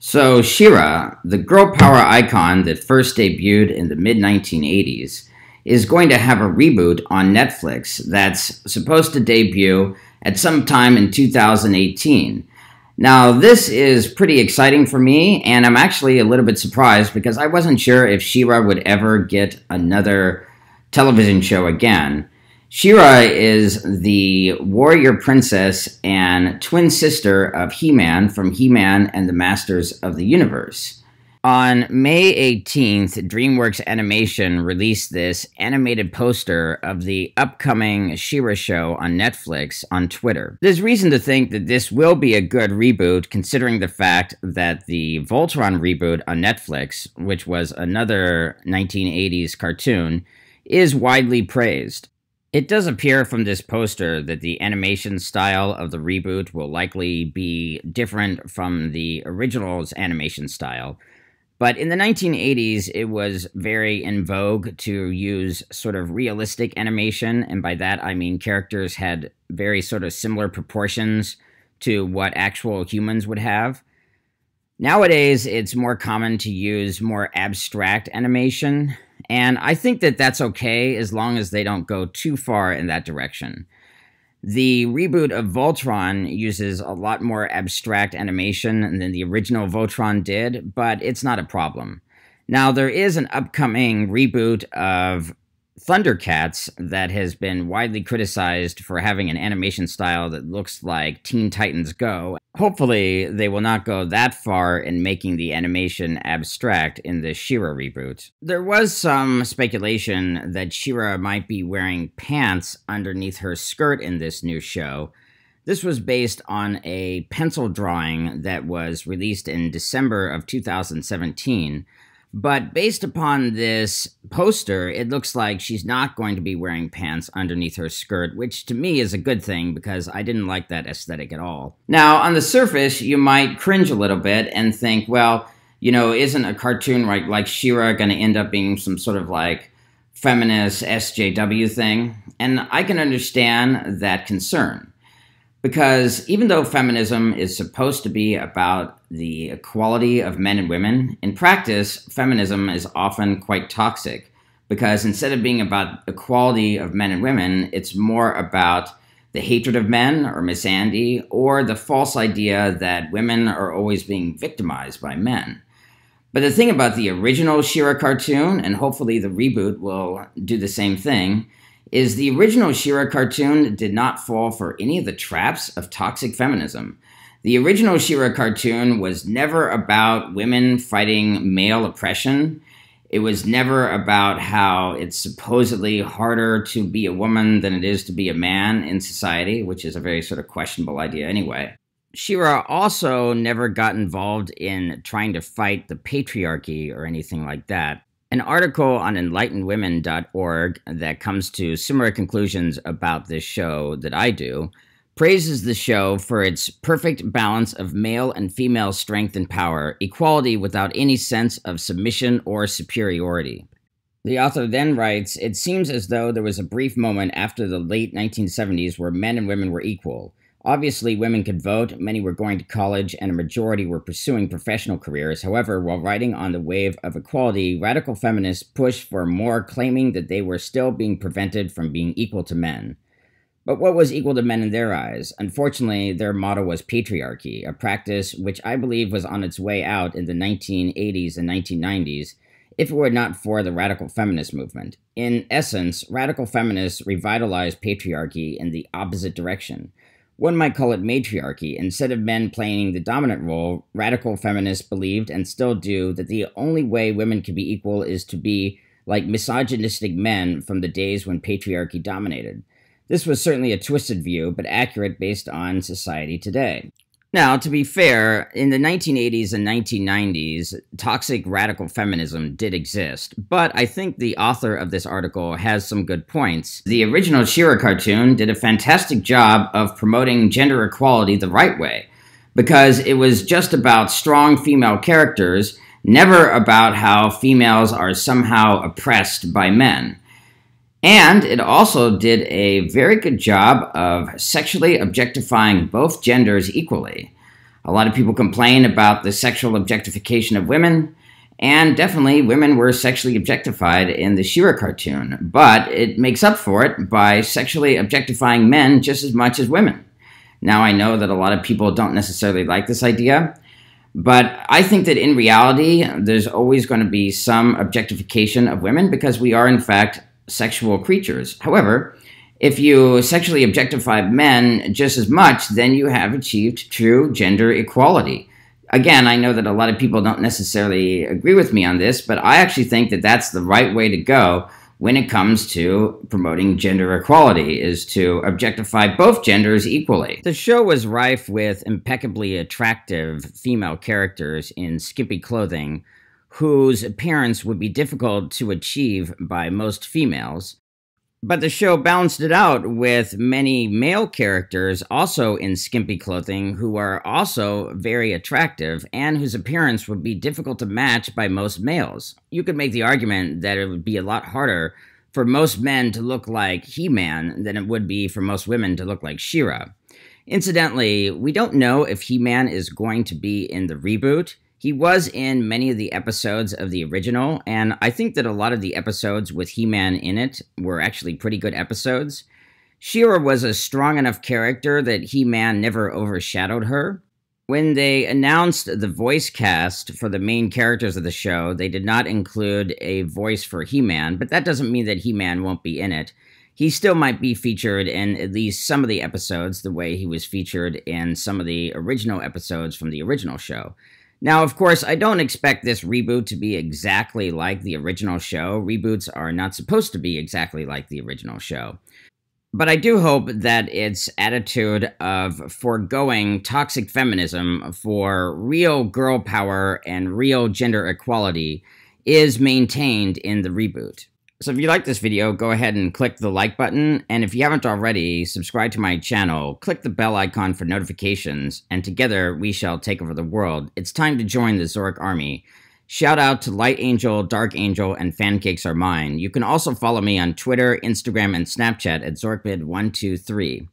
So She-Ra, the girl power icon that first debuted in the mid-1980s, is going to have a reboot on Netflix that's supposed to debut at some time in 2018. Now, this is pretty exciting for me, and I'm actually a little bit surprised because I wasn't sure if She-Ra would ever get another television show again. She-Ra is the warrior princess and twin sister of He-Man from He-Man and the Masters of the Universe. On May 18th, DreamWorks Animation released this animated poster of the upcoming She-Ra show on Netflix on Twitter. There's reason to think that this will be a good reboot, considering the fact that the Voltron reboot on Netflix, which was another 1980s cartoon, is widely praised. It does appear from this poster that the animation style of the reboot will likely be different from the original's animation style. But in the 1980s, it was very in vogue to use sort of realistic animation, and by that I mean characters had very sort of similar proportions to what actual humans would have. Nowadays, it's more common to use more abstract animation, and I think that that's okay as long as they don't go too far in that direction. The reboot of Voltron uses a lot more abstract animation than the original Voltron did, but it's not a problem. Now, there is an upcoming reboot of Thundercats that has been widely criticized for having an animation style that looks like Teen Titans Go. Hopefully, they will not go that far in making the animation abstract in the She-Ra reboot. There was some speculation that She-Ra might be wearing pants underneath her skirt in this new show. This was based on a pencil drawing that was released in December of 2017. But based upon this poster, it looks like she's not going to be wearing pants underneath her skirt, which to me is a good thing because I didn't like that aesthetic at all. Now, on the surface, you might cringe a little bit and think, well, you know, isn't a cartoon like She-Ra going to end up being some sort of like feminist SJW thing? And I can understand that concern. Because even though feminism is supposed to be about the equality of men and women, in practice, feminism is often quite toxic. Because instead of being about equality of men and women, it's more about the hatred of men or misandry, or the false idea that women are always being victimized by men. But the thing about the original She-Ra cartoon, and hopefully the reboot will do the same thing, is the original She-Ra cartoon did not fall for any of the traps of toxic feminism. The original She-Ra cartoon was never about women fighting male oppression. It was never about how it's supposedly harder to be a woman than it is to be a man in society, which is a very sort of questionable idea anyway. She-Ra also never got involved in trying to fight the patriarchy or anything like that. An article on enlightenedwomen.org that comes to similar conclusions about this show that I do praises the show for its perfect balance of male and female strength and power, equality without any sense of submission or superiority. The author then writes, "It seems as though there was a brief moment after the late 1970s where men and women were equal. Obviously, women could vote, many were going to college, and a majority were pursuing professional careers. However, while riding on the wave of equality, radical feminists pushed for more, claiming that they were still being prevented from being equal to men. But what was equal to men in their eyes? Unfortunately, their motto was patriarchy, a practice which I believe was on its way out in the 1980s and 1990s, if it were not for the radical feminist movement. In essence, radical feminists revitalized patriarchy in the opposite direction. One might call it matriarchy. Instead of men playing the dominant role, radical feminists believed, and still do, that the only way women can be equal is to be like misogynistic men from the days when patriarchy dominated. This was certainly a twisted view, but accurate based on society today." Now, to be fair, in the 1980s and 1990s, toxic radical feminism did exist, but I think the author of this article has some good points. The original She-Ra cartoon did a fantastic job of promoting gender equality the right way, because it was just about strong female characters, never about how females are somehow oppressed by men. And it also did a very good job of sexually objectifying both genders equally. A lot of people complain about the sexual objectification of women, and definitely women were sexually objectified in the She-Ra cartoon, but it makes up for it by sexually objectifying men just as much as women. Now, I know that a lot of people don't necessarily like this idea, but I think that in reality, there's always going to be some objectification of women because we are, in fact, sexual creatures. However, if you sexually objectify men just as much, then you have achieved true gender equality. Again, I know that a lot of people don't necessarily agree with me on this, but I actually think that that's the right way to go when it comes to promoting gender equality, is to objectify both genders equally. The show was rife with impeccably attractive female characters in skimpy clothing whose appearance would be difficult to achieve by most females. But the show balanced it out with many male characters also in skimpy clothing who are also very attractive and whose appearance would be difficult to match by most males. You could make the argument that it would be a lot harder for most men to look like He-Man than it would be for most women to look like She-Ra. Incidentally, we don't know if He-Man is going to be in the reboot. He was in many of the episodes of the original, and I think that a lot of the episodes with He-Man in it were actually pretty good episodes. She-Ra was a strong enough character that He-Man never overshadowed her. When they announced the voice cast for the main characters of the show, they did not include a voice for He-Man, but that doesn't mean that He-Man won't be in it. He still might be featured in at least some of the episodes the way he was featured in some of the original episodes from the original show. Now, of course, I don't expect this reboot to be exactly like the original show. Reboots are not supposed to be exactly like the original show. But I do hope that its attitude of foregoing toxic feminism for real girl power and real gender equality is maintained in the reboot. So if you like this video, go ahead and click the like button, and if you haven't already, subscribe to my channel, click the bell icon for notifications, and together we shall take over the world. It's time to join the Zork army. Shout out to Light Angel, Dark Angel, and Fancakes Are Mine. You can also follow me on Twitter, Instagram, and Snapchat at ZorkBid123.